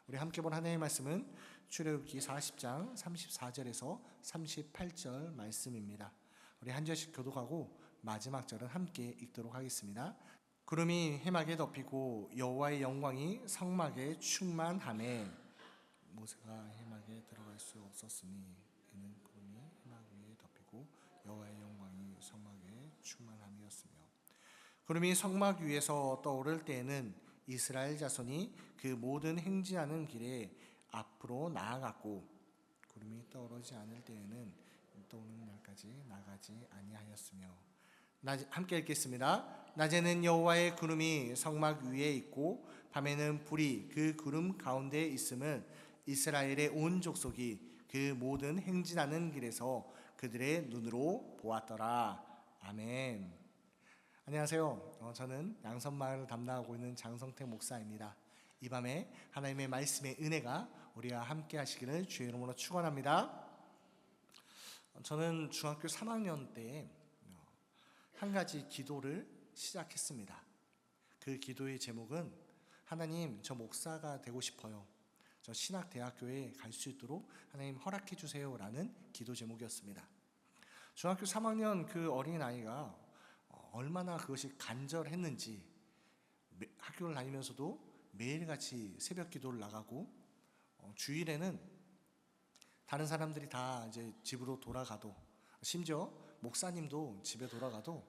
우리 함께 본 하나님의 말씀은 출애굽기 40장 34절에서 38절 말씀입니다. 우리 한 절씩 교독하고 마지막 절은 함께 읽도록 하겠습니다. 구름이 해막에 덮이고 여호와의 영광이 성막에 충만하매 모세가 해막에 들어갈 수 없었으니 이는 구름이 해막 위에 덮이고 여호와의 영광이 성막에 충만함이었으며, 구름이 성막 위에서 떠오를 때에는 이스라엘 자손이 그 모든 행진하는 길에 앞으로 나아갔고, 구름이 떠오르지 않을 때에는 떠오르는 날까지 나가지 아니하였으며. 함께 읽겠습니다. 낮에는 여호와의 구름이 성막 위에 있고 밤에는 불이 그 구름 가운데에 있음을 이스라엘의 온 족속이 그 모든 행진하는 길에서 그들의 눈으로 보았더라. 아멘. 안녕하세요. 저는 양선마을을 담당하고 있는 장성택 목사입니다. 이 밤에 하나님의 말씀의 은혜가 우리와 함께 하시기를 주의 이름으로 축원합니다. 저는 중학교 3학년 때 한 가지 기도를 시작했습니다. 그 기도의 제목은 하나님, 저 목사가 되고 싶어요. 저 신학대학교에 갈 수 있도록 하나님 허락해 주세요 라는 기도 제목이었습니다. 중학교 3학년 그 어린아이가 얼마나 그것이 간절했는지 학교를 다니면서도 매일같이 새벽 기도를 나가고, 주일에는 다른 사람들이 다 이제 집으로 돌아가도, 심지어 목사님도 집에 돌아가도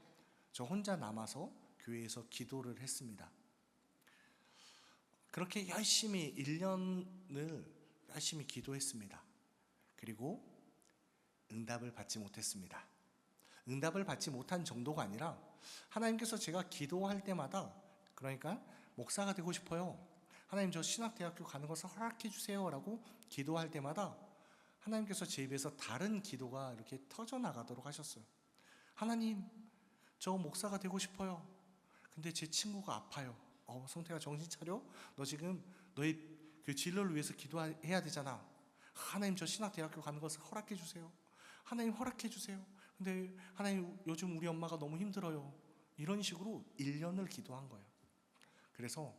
저 혼자 남아서 교회에서 기도를 했습니다. 그렇게 열심히 1년을 열심히 기도했습니다. 그리고 응답을 받지 못했습니다. 응답을 받지 못한 정도가 아니라 하나님께서 제가 기도할 때마다, 그러니까 목사가 되고 싶어요, 하나님 저 신학대학교 가는 것을 허락해 주세요 라고 기도할 때마다 하나님께서 제 입에서 다른 기도가 이렇게 터져나가도록 하셨어요. 하나님, 저 목사가 되고 싶어요. 근데 제 친구가 아파요. 성태가 정신 차려? 너 지금 너의 그 진로를 위해서 기도해야 되잖아. 하나님 저 신학대학교 가는 것을 허락해 주세요. 하나님 허락해 주세요. 근데 하나님 요즘 우리 엄마가 너무 힘들어요. 이런 식으로 1년을 기도한 거예요. 그래서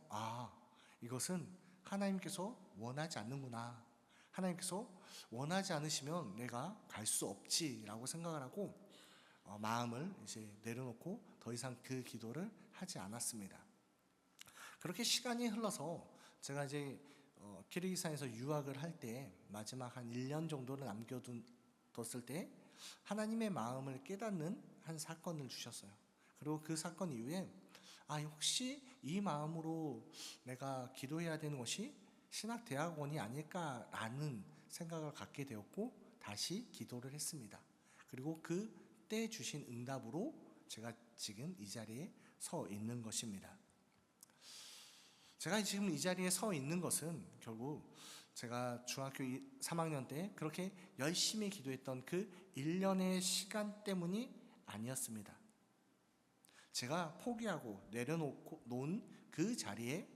이것은 하나님께서 원하지 않는구나. 하나님께서 원하지 않으시면 내가 갈 수 없지라고 생각을 하고 마음을 이제 내려놓고 더 이상 그 기도를 하지 않았습니다. 그렇게 시간이 흘러서 제가 이제 키르기스탄에서 유학을 할 때 마지막 한 1년 정도를 남겨뒀을 때 하나님의 마음을 깨닫는 한 사건을 주셨어요. 그리고 그 사건 이후에 혹시 이 마음으로 내가 기도해야 되는 것이 신학대학원이 아닐까라는 생각을 갖게 되었고 다시 기도를 했습니다. 그리고 그때 주신 응답으로 제가 지금 이 자리에 서 있는 것입니다. 제가 지금 이 자리에 서 있는 것은 결국 제가 중학교 3학년 때 그렇게 열심히 기도했던 그 1년의 시간 때문이 아니었습니다. 제가 포기하고 내려놓고 놓은 그 자리에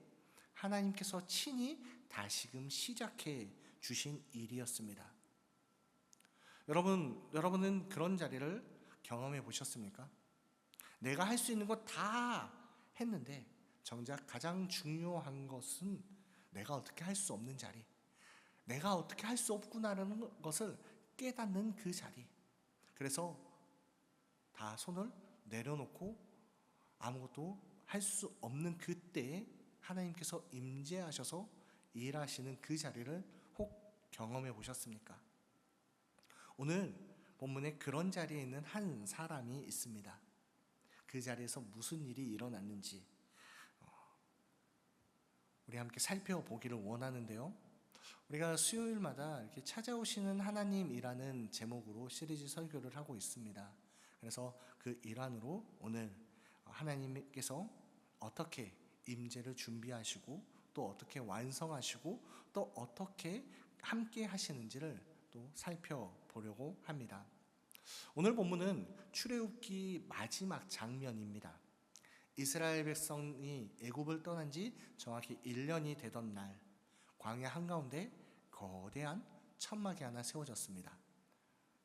하나님께서 친히 다시금 시작해 주신 일이었습니다. 여러분은 그런 자리를 경험해 보셨습니까? 내가 할 수 있는 것 다 했는데 정작 가장 중요한 것은 내가 어떻게 할 수 없는 자리, 내가 어떻게 할 수 없구나라는 것을 깨닫는 그 자리. 그래서 다 손을 내려놓고 아무것도 할 수 없는 그때에 하나님께서 임재하셔서 일하시는 그 자리를 혹 경험해 보셨습니까? 오늘 본문에 그런 자리에 있는 한 사람이 있습니다. 그 자리에서 무슨 일이 일어났는지 우리 함께 살펴보기를 원하는데요. 우리가 수요일마다 이렇게 찾아오시는 하나님이라는 제목으로 시리즈 설교를 하고 있습니다. 그래서 그 일환으로 오늘 하나님께서 어떻게 임재를 준비하시고 또 어떻게 완성하시고 또 어떻게 함께 하시는지를 또 살펴보려고 합니다. 오늘 본문은 출애굽기 마지막 장면입니다. 이스라엘 백성이 애굽을 떠난 지 정확히 1년이 되던 날, 광야 한가운데 거대한 천막이 하나 세워졌습니다.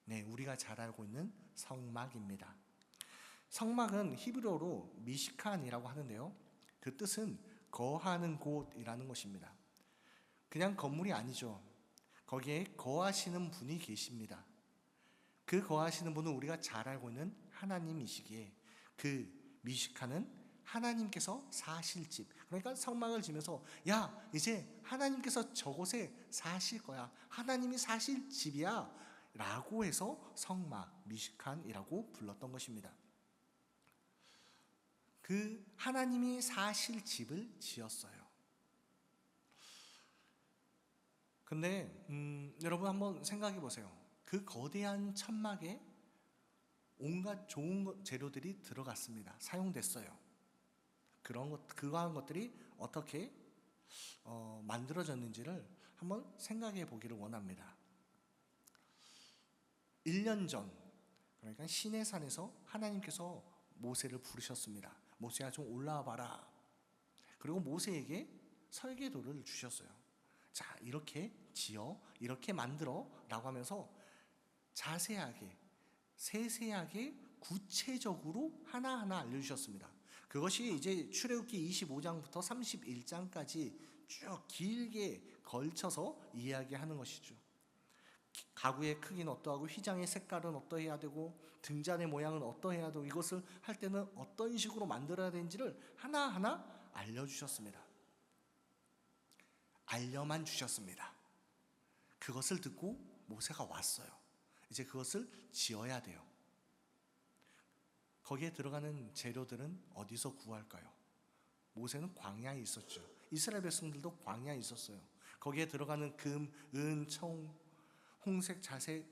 네, 우리가 잘 알고 있는 성막입니다. 성막은 히브리어로 미시칸이라고 하는데요, 그 뜻은 거하는 곳이라는 것입니다. 그냥 건물이 아니죠. 거기에 거하시는 분이 계십니다. 그 거하시는 분은 우리가 잘 알고 있는 하나님이시기에 그 미식가는 하나님께서 사실 집, 그러니까 성막을 지면서 야 이제 하나님께서 저곳에 사실 거야, 하나님이 사실 집이야 라고 해서 성막 미식칸이라고 불렀던 것입니다. 그 하나님이 사실 집을 지었어요. 근데 여러분 한번 생각해 보세요. 그 거대한 천막에 온갖 좋은 재료들이 들어갔습니다. 사용됐어요. 그러한 것들이 어떻게 만들어졌는지를 한번 생각해 보기를 원합니다. 1년 전, 그러니까 시내산에서 하나님께서 모세를 부르셨습니다. 모세야 좀 올라와 봐라. 그리고 모세에게 설계도를 주셨어요. 자, 이렇게 지어, 이렇게 만들어 라고 하면서 자세하게, 세세하게, 구체적으로 하나하나 알려주셨습니다. 그것이 이제 출애굽기 25장부터 31장까지 쭉 길게 걸쳐서 이야기하는 것이죠. 가구의 크기는 어떠하고, 휘장의 색깔은 어떠해야 되고, 등잔의 모양은 어떠해야 되고, 이것을 할 때는 어떤 식으로 만들어야 되는지를 하나하나 알려주셨습니다. 알려만 주셨습니다. 그것을 듣고 모세가 왔어요. 이제 그것을 지어야 돼요. 거기에 들어가는 재료들은 어디서 구할까요? 모세는 광야에 있었죠. 이스라엘 백성들도 광야에 있었어요. 거기에 들어가는 금, 은, 청, 홍색 자색,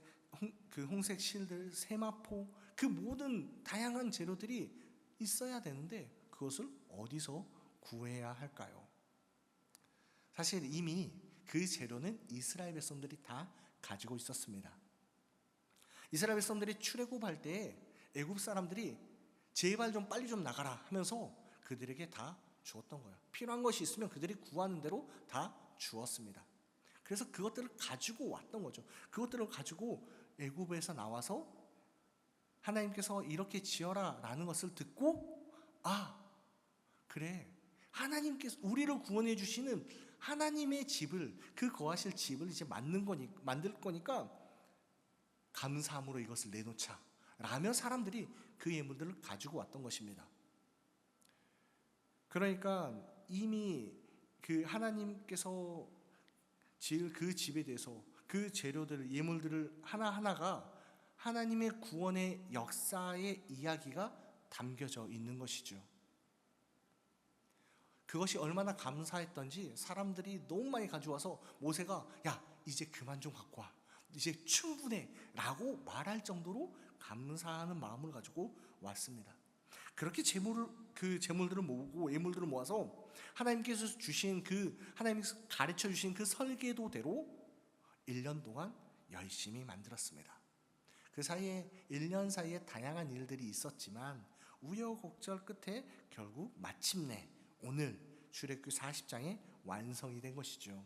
홍색 실들, 세마포, 그 모든 다양한 재료들이 있어야 되는데 그것을 어디서 구해야 할까요? 사실 이미 그 재료는 이스라엘 백성들이 다 가지고 있었습니다. 이스라엘 백성들이 출애굽할 때 애굽 사람들이 제발 좀 빨리 좀 나가라 하면서 그들에게 다 주었던 거예요. 필요한 것이 있으면 그들이 구하는 대로 다 주었습니다. 그래서 그것들을 가지고 왔던 거죠. 그것들을 가지고 애굽에서 나와서 하나님께서 이렇게 지어라 라는 것을 듣고, 아 그래, 하나님께서 우리를 구원해 주시는 하나님의 집을, 그 거하실 집을 이제 만들 거니까 감사함으로 이것을 내놓자 라며 사람들이 그 예물들을 가지고 왔던 것입니다. 그러니까 이미 그 하나님께서 지을 그 집에 대해서 그 재료들, 예물들을 하나하나가 하나님의 구원의 역사의 이야기가 담겨져 있는 것이죠. 그것이 얼마나 감사했던지 사람들이 너무 많이 가져와서 모세가 야 이제 그만 좀 갖고 와, 이제 충분해 라고 말할 정도로 감사하는 마음을 가지고 왔습니다. 그렇게 그 재물들을 모으고 예물들을 모아서 하나님께서 가르쳐 주신 그 설계도대로 1년 동안 열심히 만들었습니다. 그 사이에 1년 사이에 다양한 일들이 있었지만 우여곡절 끝에 결국 마침내 오늘 출애굽기 40장에 완성이 된 것이죠.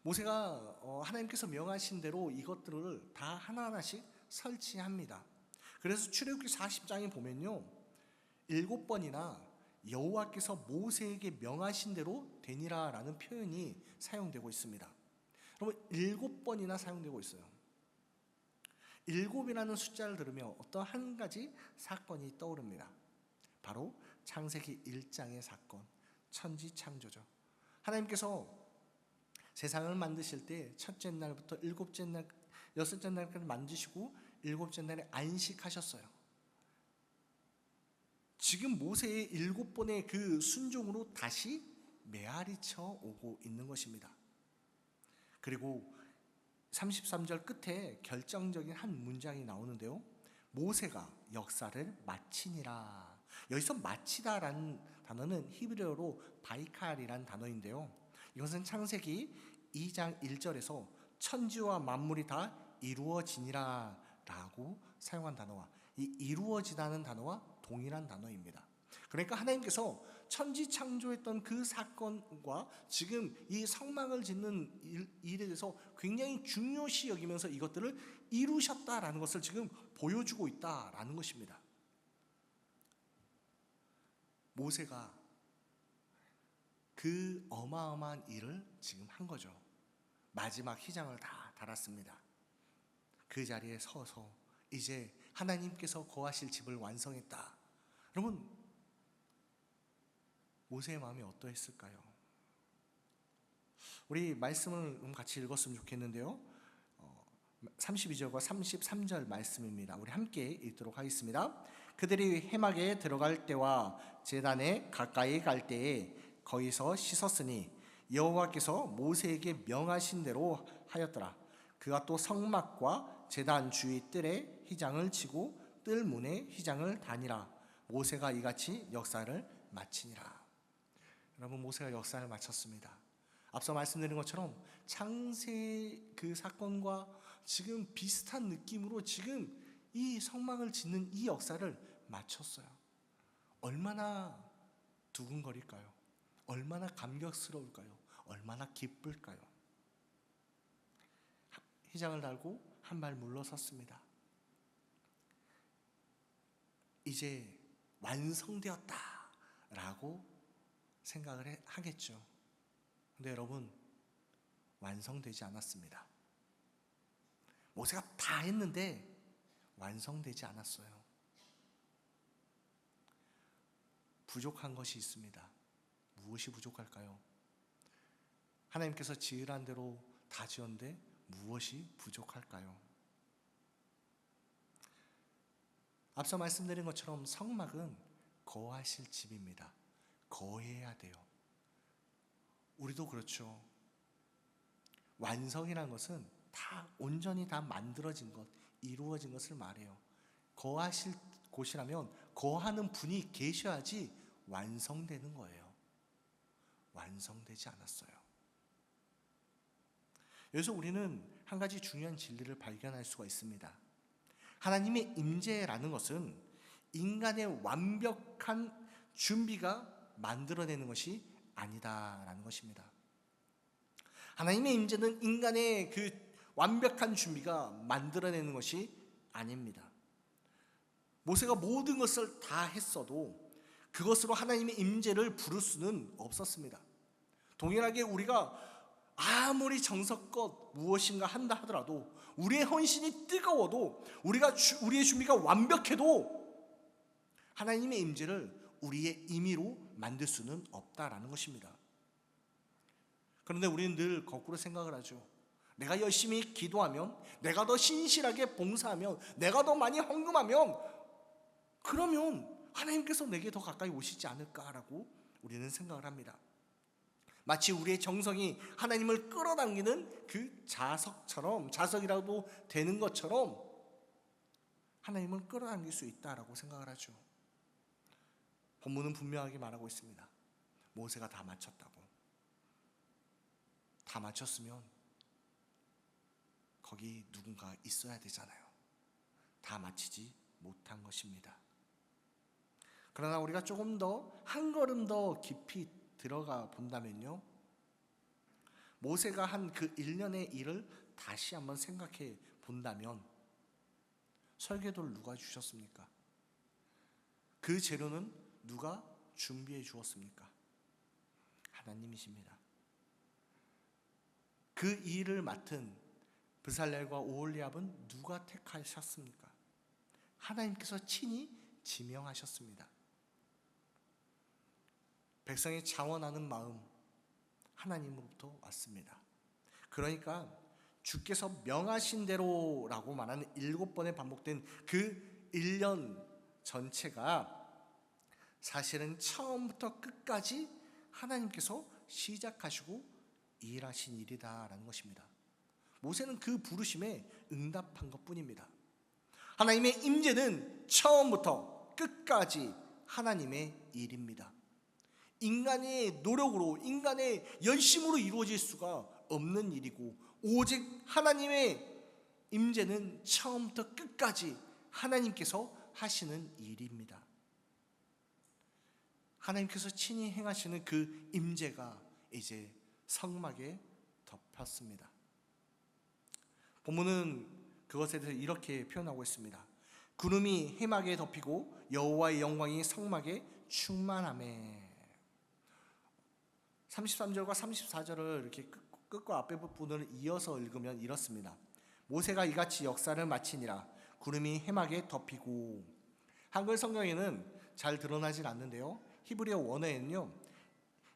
모세가 하나님께서 명하신 대로 이것들을 다 하나하나씩 설치합니다. 그래서 출애굽기 40장에 보면요, 7번이나 여호와께서 모세에게 명하신 대로 되니라 라는 표현이 사용되고 있습니다. 여러분 7번이나 사용되고 있어요. 7이라는 숫자를 들으며 어떤 한 가지 사건이 떠오릅니다. 바로 창세기 1장의 사건, 천지창조죠. 하나님께서 세상을 만드실 때 첫째 날부터 일곱째 날, 여섯째 날까지 만드시고 일곱째 날에 안식하셨어요. 지금 모세의 7번의 그 순종으로 다시 메아리쳐 오고 있는 것입니다. 그리고 33절 끝에 결정적인 한 문장이 나오는데요, 모세가 역사를 마치니라. 여기서 마치다라는 단어는 히브리어로 바이칼이라는 단어인데요, 이것은 창세기 2장 1절에서 천지와 만물이 다 이루어지니라 라고 사용한 단어와 이 이루어지다는 단어와 동일한 단어입니다. 그러니까 하나님께서 천지 창조했던 그 사건과 지금 이 성막을 짓는 일에 대해서 굉장히 중요시 여기면서 이것들을 이루셨다라는 것을 지금 보여주고 있다라는 것입니다. 모세가 그 어마어마한 일을 지금 한 거죠. 마지막 휘장을 다 달았습니다. 그 자리에 서서 이제 하나님께서 거하실 집을 완성했다. 여러분, 모세의 마음이 어떠했을까요? 우리 말씀을 같이 읽었으면 좋겠는데요. 32절과 33절 말씀입니다. 우리 함께 읽도록 하겠습니다. 그들이 회막에 들어갈 때와 제단에 가까이 갈 때에 거기서 씻었으니 여호와께서 모세에게 명하신 대로 하였더라. 그가 또 성막과 제단 주위 뜰에 휘장을 치고 뜰 문에 휘장을 다니라. 모세가 이같이 역사를 마치니라. 여러분, 모세가 역사를 마쳤습니다. 앞서 말씀드린 것처럼 창세 그 사건과 지금 비슷한 느낌으로 지금 이 성막을 짓는 이 역사를 마쳤어요. 얼마나 두근거릴까요? 얼마나 감격스러울까요? 얼마나 기쁠까요? 휘장을 달고 한 발 물러섰습니다. 이제 완성되었다 라고 생각을 하겠죠. 근데 여러분, 완성되지 않았습니다. 모세가 다 했는데 완성되지 않았어요. 부족한 것이 있습니다. 무엇이 부족할까요? 하나님께서 지으란 대로 다 지었는데 무엇이 부족할까요? 앞서 말씀드린 것처럼 성막은 거하실 집입니다. 거해야 돼요. 우리도 그렇죠. 완성이라는 것은 다 온전히 다 만들어진 것, 이루어진 것을 말해요. 거하실 곳이라면 거하는 분이 계셔야지 완성되는 거예요. 완성되지 않았어요. 여기서 우리는 한 가지 중요한 진리를 발견할 수가 있습니다. 하나님의 임재라는 것은 인간의 완벽한 준비가 만들어내는 것이 아니다라는 것입니다. 하나님의 임재는 인간의 그 완벽한 준비가 만들어내는 것이 아닙니다. 모세가 모든 것을 다 했어도 그것으로 하나님의 임재를 부를 수는 없었습니다. 동일하게 우리가 아무리 정성껏 무엇인가 한다 하더라도, 우리의 헌신이 뜨거워도, 우리의 준비가 완벽해도 하나님의 임재를 우리의 임의로 만들 수는 없다라는 것입니다. 그런데 우리는 늘 거꾸로 생각을 하죠. 내가 열심히 기도하면, 내가 더 신실하게 봉사하면, 내가 더 많이 헌금하면, 그러면 하나님께서 내게 더 가까이 오시지 않을까라고 우리는 생각을 합니다. 마치 우리의 정성이 하나님을 끌어당기는 그 자석이라도 되는 것처럼 하나님을 끌어당길 수 있다라고 생각을 하죠. 본문은 분명하게 말하고 있습니다. 모세가 다 마쳤다고. 다 마쳤으면 거기 누군가 있어야 되잖아요. 다 마치지 못한 것입니다. 그러나 우리가 조금 더, 한 걸음 더 깊이 들어가 본다면요, 모세가 한 그 1년의 일을 다시 한번 생각해 본다면, 설계도를 누가 주셨습니까? 그 재료는 누가 준비해 주었습니까? 하나님이십니다. 그 일을 맡은 브살렐과 오홀리압은 누가 택하셨습니까? 하나님께서 친히 지명하셨습니다. 백성이 자원하는 마음, 하나님으로부터 왔습니다. 그러니까 주께서 명하신 대로라고 말하는 7번에 반복된 그 1년 전체가 사실은 처음부터 끝까지 하나님께서 시작하시고 일하신 일이다라는 것입니다. 모세는 그 부르심에 응답한 것뿐입니다. 하나님의 임재는 처음부터 끝까지 하나님의 일입니다. 인간의 노력으로, 인간의 열심으로 이루어질 수가 없는 일이고, 오직 하나님의 임재는 처음부터 끝까지 하나님께서 하시는 일입니다. 하나님께서 친히 행하시는 그 임재가 이제 성막에 덮였습니다. 본문은 그것에 대해서 이렇게 표현하고 있습니다. 구름이 회막에 덮이고 여호와의 영광이 성막에 충만하매. 33절과 34절을 이렇게 끝과 앞에 부분을 이어서 읽으면 이렇습니다. 모세가 이같이 역사를 마치니라. 구름이 해막에 덮이고. 한글 성경에는 잘 드러나진 않는데요, 히브리어 원어에는요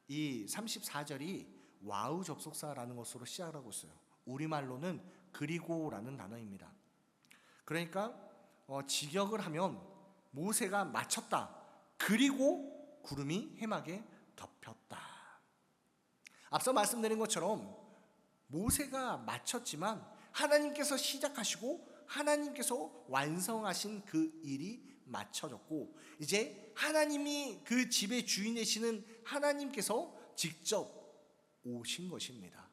이 34절이 와우 접속사라는 것으로 시작을 하고 있어요. 우리말로는 그리고라는 단어입니다. 그러니까 직역을 하면 모세가 마쳤다, 그리고 구름이 해막에 덮였다. 앞서 말씀드린 것처럼 모세가 마쳤지만 하나님께서 시작하시고 하나님께서 완성하신 그 일이 마쳐졌고, 이제 하나님이 그 집의 주인 되시는 하나님께서 직접 오신 것입니다.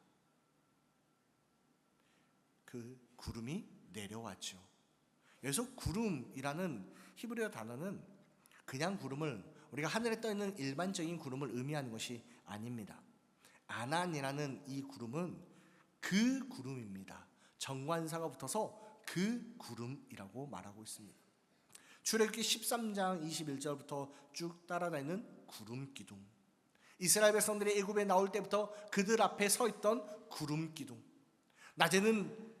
그 구름이 내려왔죠. 여기서 구름이라는 히브리어 단어는 그냥 구름을, 우리가 하늘에 떠 있는 일반적인 구름을 의미하는 것이 아닙니다. 아난이라는 이 구름은 그 구름입니다. 정관사가 붙어서 그 구름이라고 말하고 있습니다. 출애굽기 13장 21절부터 쭉 따라다니는 구름 기둥, 이스라엘 백성들이 애굽에 나올 때부터 그들 앞에 서 있던 구름 기둥, 낮에는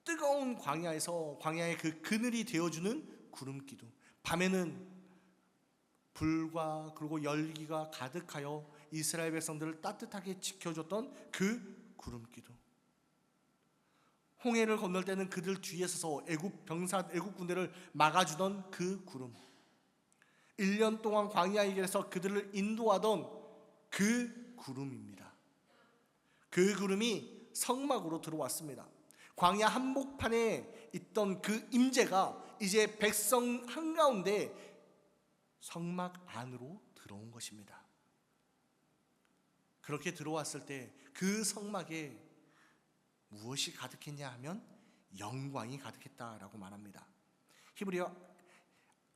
뜨거운 광야에서 광야의 그 그늘이 되어주는 구름 기둥, 밤에는 불과 그리고 열기가 가득하여 이스라엘 백성들을 따뜻하게 지켜줬던 그 구름 기둥, 홍해를 건널 때는 그들 뒤에 서서 애굽 군대를 막아주던 그 구름, 1년 동안 광야의 길에서 그들을 인도하던 그 구름입니다. 그 구름이 성막으로 들어왔습니다. 광야 한복판에 있던 그 임재가 이제 백성 한가운데 성막 안으로 들어온 것입니다. 그렇게 들어왔을 때 그 성막에 무엇이 가득했냐 하면 영광이 가득했다라고 말합니다. 히브리어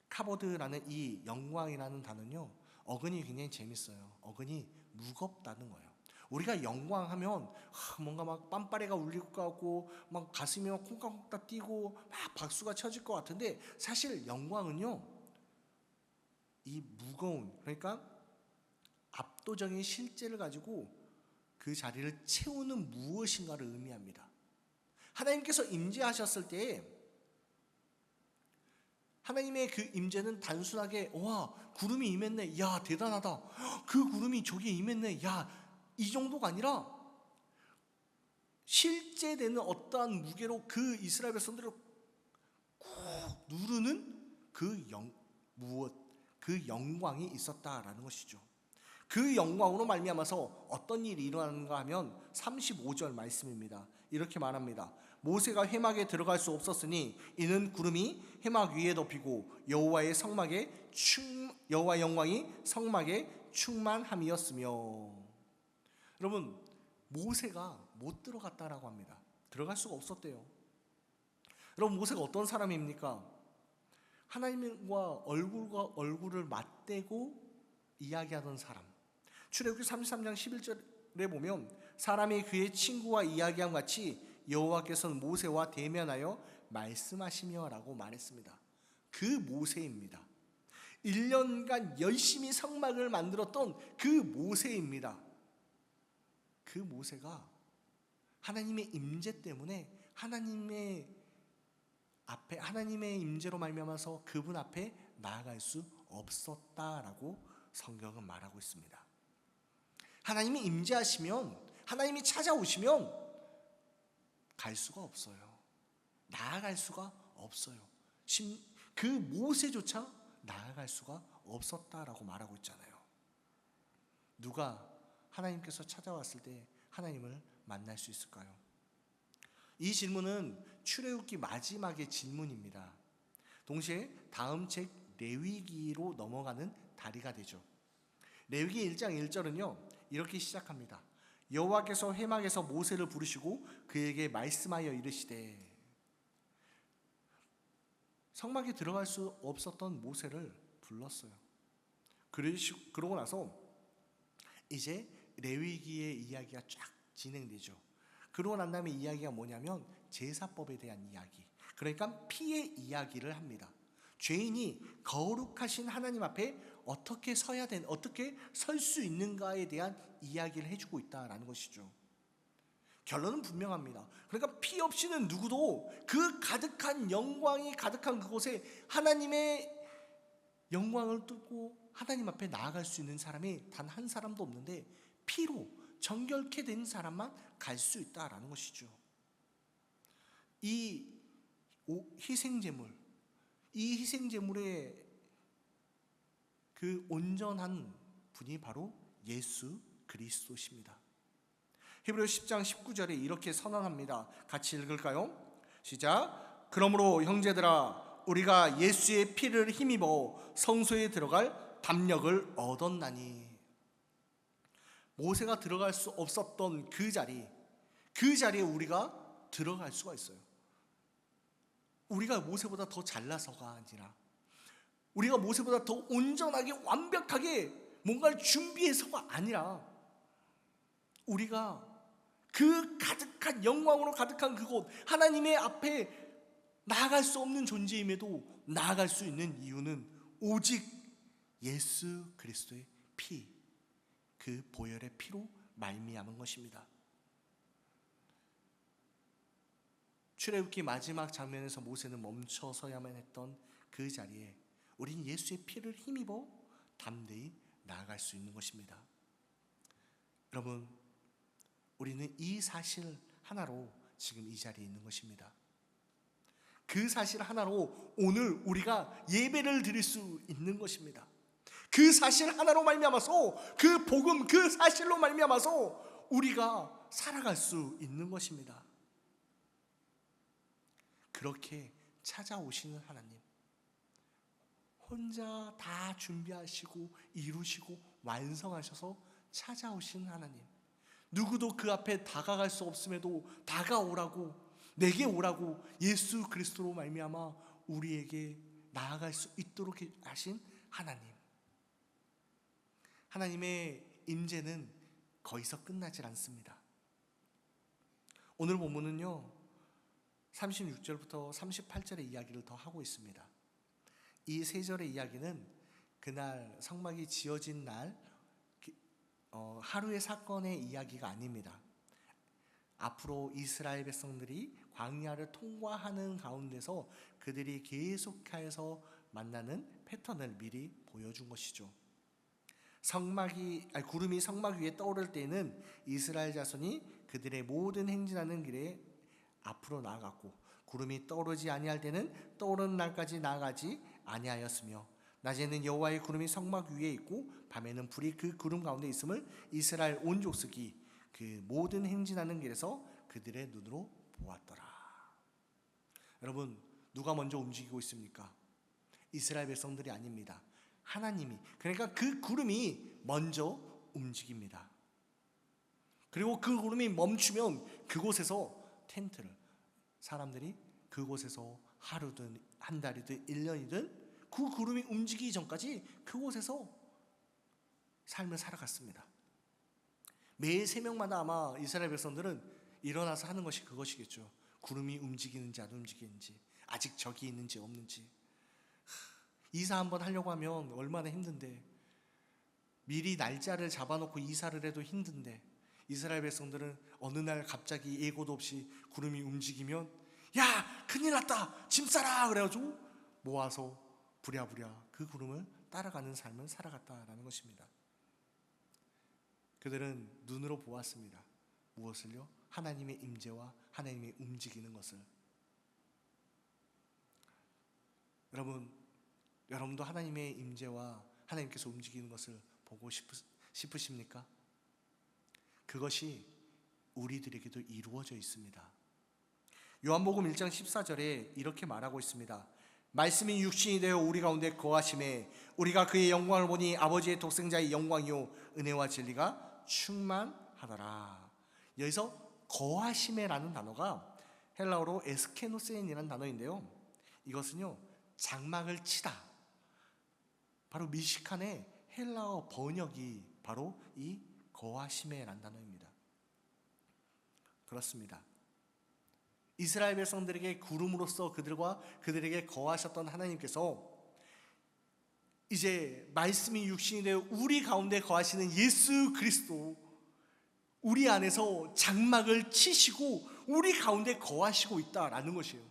카보드라는 이 영광이라는 단어는요, 어근이 굉장히 재밌어요. 어근이 무겁다는 거예요. 우리가 영광하면 뭔가 막 빰빠레가 울릴 것 같고 막 가슴이 막 콩깍콩깍 뛰고 막 박수가 쳐질 것 같은데, 사실 영광은요 이 무거운, 그러니까 압도적인 실제를 가지고 그 자리를 채우는 무엇인가를 의미합니다. 하나님께서 임재하셨을 때 하나님의 그 임재는 단순하게 와 구름이 임했네, 야 대단하다, 그 구름이 저기에 임했네, 야 이 정도가 아니라 실제되는 어떠한 무게로 그 이스라엘 백성들을 꾹 누르는 그 영광이 있었다라는 것이죠. 그 영광으로 말미암아서 어떤 일이 일어나는가 하면 35절 말씀입니다. 이렇게 말합니다. 모세가 회막에 들어갈 수 없었으니 이는 구름이 회막 위에 덮이고 여호와의 영광이 성막에 충만함이었으며. 여러분, 모세가 못 들어갔다라고 합니다. 들어갈 수가 없었대요. 여러분, 모세가 어떤 사람입니까? 하나님과 얼굴을 맞대고 이야기하던 사람. 출애굽기 33장 11절에 보면 사람이 그의 친구와 이야기함 같이 여호와께서는 모세와 대면하여 말씀하시며 라고 말했습니다. 그 모세입니다. 1년간 열심히 성막을 만들었던 그 모세입니다. 그 모세가 하나님의 임재 때문에 하나님의 임재로 말미암아서 그분 앞에 나아갈 수 없었다라고 성경은 말하고 있습니다. 하나님이 임재하시면, 하나님이 찾아오시면 갈 수가 없어요. 나아갈 수가 없어요. 그 모세조차 나아갈 수가 없었다라고 말하고 있잖아요. 누가 하나님께서 찾아왔을 때 하나님을 만날 수 있을까요? 이 질문은 출애굽기 마지막의 질문입니다. 동시에 다음 책 레위기로 넘어가는 다리가 되죠. 레위기 1장 1절은요 이렇게 시작합니다. 여호와께서 회막에서 모세를 부르시고 그에게 말씀하여 이르시되. 성막에 들어갈 수 없었던 모세를 불렀어요. 그러고 나서 이제 레위기의 이야기가 쫙 진행되죠. 그러고 난 다음에 이야기가 뭐냐면 제사법에 대한 이야기, 그러니까 피의 이야기를 합니다. 죄인이 거룩하신 하나님 앞에 어떻게 어떻게 설 수 있는가에 대한 이야기를 해주고 있다라는 것이죠. 결론은 분명합니다. 그러니까 피 없이는 누구도 그 가득한 영광이 가득한 그곳에 하나님의 영광을 뚫고 하나님 앞에 나아갈 수 있는 사람이 단 한 사람도 없는데 피로 정결케 된 사람만 갈 수 있다라는 것이죠. 이 희생제물, 이 희생제물의 그 온전한 분이 바로 예수 그리스도십니다. 히브리서 10장 19절에 이렇게 선언합니다. 같이 읽을까요? 시작. 그러므로 형제들아 우리가 예수의 피를 힘입어 성소에 들어갈 담력을 얻었나니. 모세가 들어갈 수 없었던 그 자리에 우리가 들어갈 수가 있어요. 우리가 모세보다 더 잘나서가 아니라 우리가 모세보다 더 온전하게 완벽하게 뭔가를 준비해서가 아니라 우리가 그 가득한 영광으로 가득한 그곳 하나님의 앞에 나아갈 수 없는 존재임에도 나아갈 수 있는 이유는 오직 예수 그리스도의 피, 그 보혈의 피로 말미암은 것입니다. 출애굽기 마지막 장면에서 모세는 멈춰서야만 했던 그 자리에 우린 예수의 피를 힘입어 담대히 나아갈 수 있는 것입니다. 여러분, 우리는 이 사실 하나로 지금 이 자리에 있는 것입니다. 그 사실 하나로 오늘 우리가 예배를 드릴 수 있는 것입니다. 그 사실 하나로 말미암아서 그 복음, 그 사실로 말미암아서 우리가 살아갈 수 있는 것입니다. 그렇게 찾아오시는 하나님, 혼자 다 준비하시고 이루시고 완성하셔서 찾아오시는 하나님, 누구도 그 앞에 다가갈 수 없음에도 다가오라고, 내게 오라고 예수 그리스도로 말미암아 우리에게 나아갈 수 있도록 하신 하나님. 하나님의 임재는 거기서 끝나질 않습니다. 오늘 본문은요 36절부터 38절의 이야기를 더 하고 있습니다. 이 세 절의 이야기는 그날 성막이 지어진 날 하루의 사건의 이야기가 아닙니다. 앞으로 이스라엘 백성들이 광야를 통과하는 가운데서 그들이 계속해서 만나는 패턴을 미리 보여준 것이죠. 구름이 성막 위에 떠오를 때에는 이스라엘 자손이 그들의 모든 행진하는 길에 앞으로 나아갔고, 구름이 떠오르지 아니할 때는 떠오르는 날까지 나아가지 아니하였으며, 낮에는 여호와의 구름이 성막 위에 있고 밤에는 불이 그 구름 가운데 있음을 이스라엘 온 족속이 그 모든 행진하는 길에서 그들의 눈으로 보았더라. 여러분, 누가 먼저 움직이고 있습니까? 이스라엘 백성들이 아닙니다. 하나님이, 그러니까 그 구름이 먼저 움직입니다. 그리고 그 구름이 멈추면 그곳에서 텐트를, 사람들이 그곳에서 하루든 한 달이든 1년이든 그 구름이 움직이기 전까지 그곳에서 삶을 살아갔습니다. 매 새벽마다 아마 이스라엘 백성들은 일어나서 하는 것이 그것이겠죠. 구름이 움직이는지 안 움직이는지, 아직 적이 있는지 없는지. 이사 한번 하려고 하면 얼마나 힘든데, 미리 날짜를 잡아놓고 이사를 해도 힘든데, 이스라엘 백성들은 어느 날 갑자기 예고도 없이 구름이 움직이면 야 큰일 났다 짐 싸라 그래가지고 모아서 부랴부랴 그 구름을 따라가는 삶을 살아갔다라는 것입니다. 그들은 눈으로 보았습니다. 무엇을요? 하나님의 임재와 하나님의 움직이는 것을. 여러분도 하나님의 임재와 하나님께서 움직이는 것을 보고 싶으십니까? 그것이 우리들에게도 이루어져 있습니다. 요한복음 1장 14절에 이렇게 말하고 있습니다. 말씀이 육신이 되어 우리 가운데 거하심에 우리가 그의 영광을 보니 아버지의 독생자의 영광이요 은혜와 진리가 충만하더라. 여기서 거하심에라는 단어가 헬라어로 에스케노세인이라는 단어인데요, 이것은요 장막을 치다, 바로 미시칸의 헬라어 번역이 바로 이 거하심에라는 단어입니다. 그렇습니다. 이스라엘 백성들에게 구름으로써 그들에게 거하셨던 하나님께서 이제 말씀이 육신이 되어 우리 가운데 거하시는 예수 그리스도, 우리 안에서 장막을 치시고 우리 가운데 거하시고 있다라는 것이에요.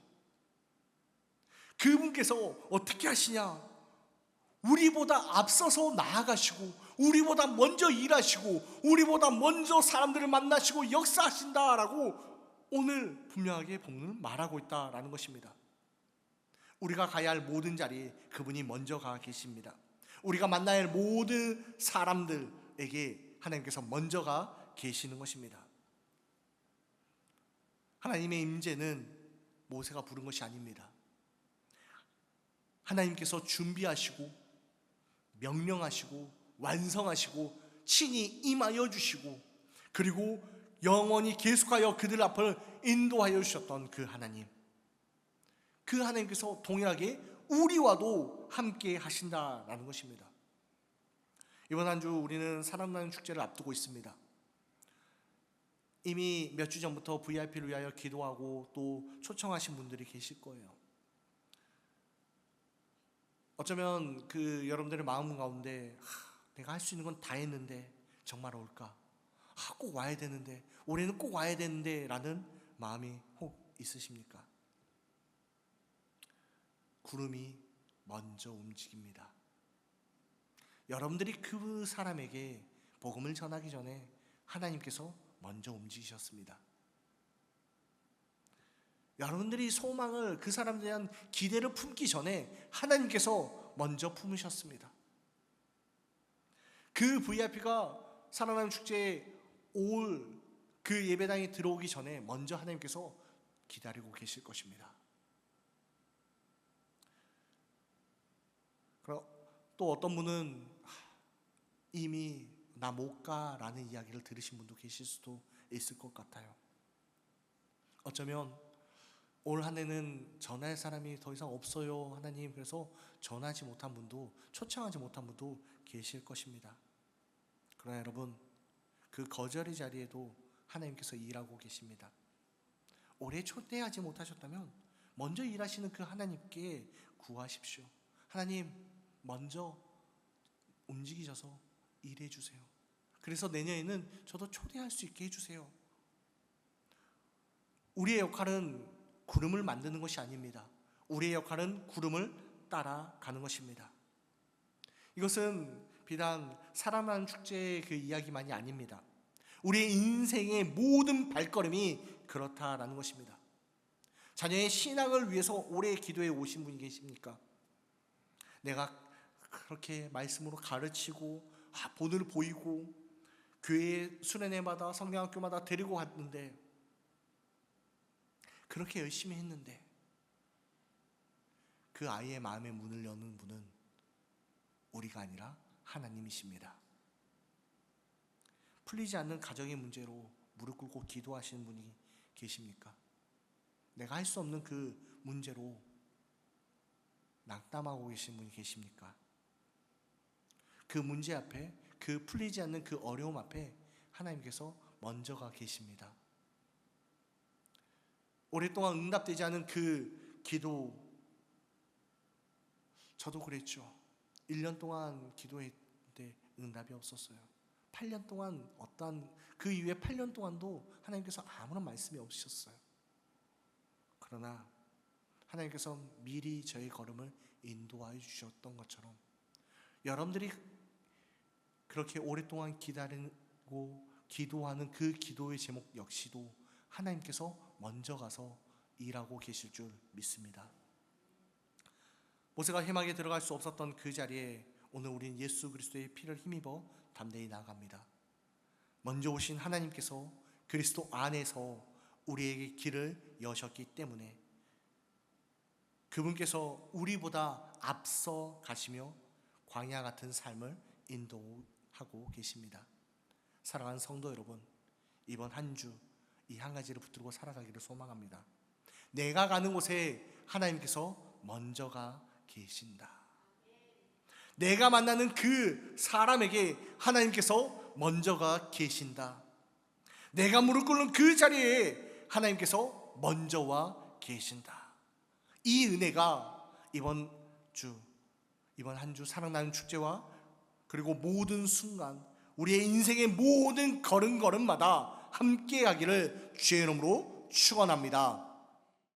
그분께서 어떻게 하시냐? 우리보다 앞서서 나아가시고 우리보다 먼저 일하시고 우리보다 먼저 사람들을 만나시고 역사하신다라고 오늘 분명하게 본문은 말하고 있다라는 것입니다. 우리가 가야 할 모든 자리에 그분이 먼저 가 계십니다. 우리가 만나야 할 모든 사람들에게 하나님께서 먼저 가 계시는 것입니다. 하나님의 임재는 모세가 부른 것이 아닙니다. 하나님께서 준비하시고 명령하시고 완성하시고 친히 임하여 주시고 그리고 영원히 계속하여 그들 앞을 인도하여 주셨던 그 하나님, 그 하나님께서 동일하게 우리와도 함께 하신다라는 것입니다. 이번 한 주 우리는 사랑나는 축제를 앞두고 있습니다. 이미 몇 주 전부터 VIP를 위하여 기도하고 또 초청하신 분들이 계실 거예요. 어쩌면 그 여러분들의 마음 가운데 내가 할 수 있는 건 다 했는데 정말 올까? 꼭 와야 되는데, 올해는 꼭 와야 되는데 라는 마음이 혹 있으십니까? 구름이 먼저 움직입니다. 여러분들이 그 사람에게 복음을 전하기 전에 하나님께서 먼저 움직이셨습니다. 여러분들이 소망을, 그 사람에 대한 기대를 품기 전에 하나님께서 먼저 품으셨습니다. 그 VIP가 사랑하는 축제에 올 그 예배당에 들어오기 전에 먼저 하나님께서 기다리고 계실 것입니다. 그럼 또 어떤 분은 이미 나 못 가라는 이야기를 들으신 분도 계실 수도 있을 것 같아요. 어쩌면 올 한 해는 전할 사람이 더 이상 없어요 하나님, 그래서 전하지 못한 분도, 초청하지 못한 분도 계실 것입니다. 그러나 여러분, 그 거절의 자리에도 하나님께서 일하고 계십니다. 올해 초대하지 못하셨다면 먼저 일하시는 그 하나님께 구하십시오. 하나님 먼저 움직이셔서 일해 주세요. 그래서 내년에는 저도 초대할 수 있게 해주세요. 우리의 역할은 구름을 만드는 것이 아닙니다. 우리의 역할은 구름을 따라가는 것입니다. 이것은 비단 사랑하는 축제의 그 이야기만이 아닙니다. 우리의 인생의 모든 발걸음이 그렇다라는 것입니다. 자녀의 신앙을 위해서 올해 기도에 오신 분이 계십니까? 내가 그렇게 말씀으로 가르치고 본을 보이고 교회 수련회마다 성경학교마다 데리고 갔는데, 그렇게 열심히 했는데 그 아이의 마음의 문을 여는 분은 우리가 아니라 하나님이십니다. 풀리지 않는 가정의 문제로 무릎 꿇고 기도하시는 분이 계십니까? 내가 할 수 없는 그 문제로 낙담하고 계신 분이 계십니까? 그 문제 앞에, 그 풀리지 않는 그 어려움 앞에 하나님께서 먼저가 계십니다. 오랫동안 응답되지 않은 그 기도, 저도 그랬죠. 1년 동안 기도했는데 응답이 없었어요. 8년 동안 그 이후에 8년 동안도 하나님께서 아무런 말씀이 없으셨어요. 그러나 하나님께서 미리 저의 걸음을 인도하여 주셨던 것처럼 여러분들이 그렇게 오랫동안 기다리고 기도하는 그 기도의 제목 역시도 하나님께서 먼저 가서 일하고 계실 줄 믿습니다. 모세가 회막에 들어갈 수 없었던 그 자리에 오늘 우리는 예수 그리스도의 피를 힘입어 담대히 나아갑니다. 먼저 오신 하나님께서 그리스도 안에서 우리에게 길을 여셨기 때문에 그분께서 우리보다 앞서 가시며 광야 같은 삶을 인도하고 계십니다. 사랑하는 성도 여러분, 이번 한 주 이 한 가지를 붙들고 살아가기를 소망합니다. 내가 가는 곳에 하나님께서 먼저가 계신다. 내가 만나는 그 사람에게 하나님께서 먼저가 계신다. 내가 무릎 꿇는 그 자리에 하나님께서 먼저와 계신다. 이 은혜가 이번 주 이번 한 주 사랑나는 축제와 그리고 모든 순간 우리의 인생의 모든 걸음걸음마다 함께 하기를 주의 이름으로 축원합니다.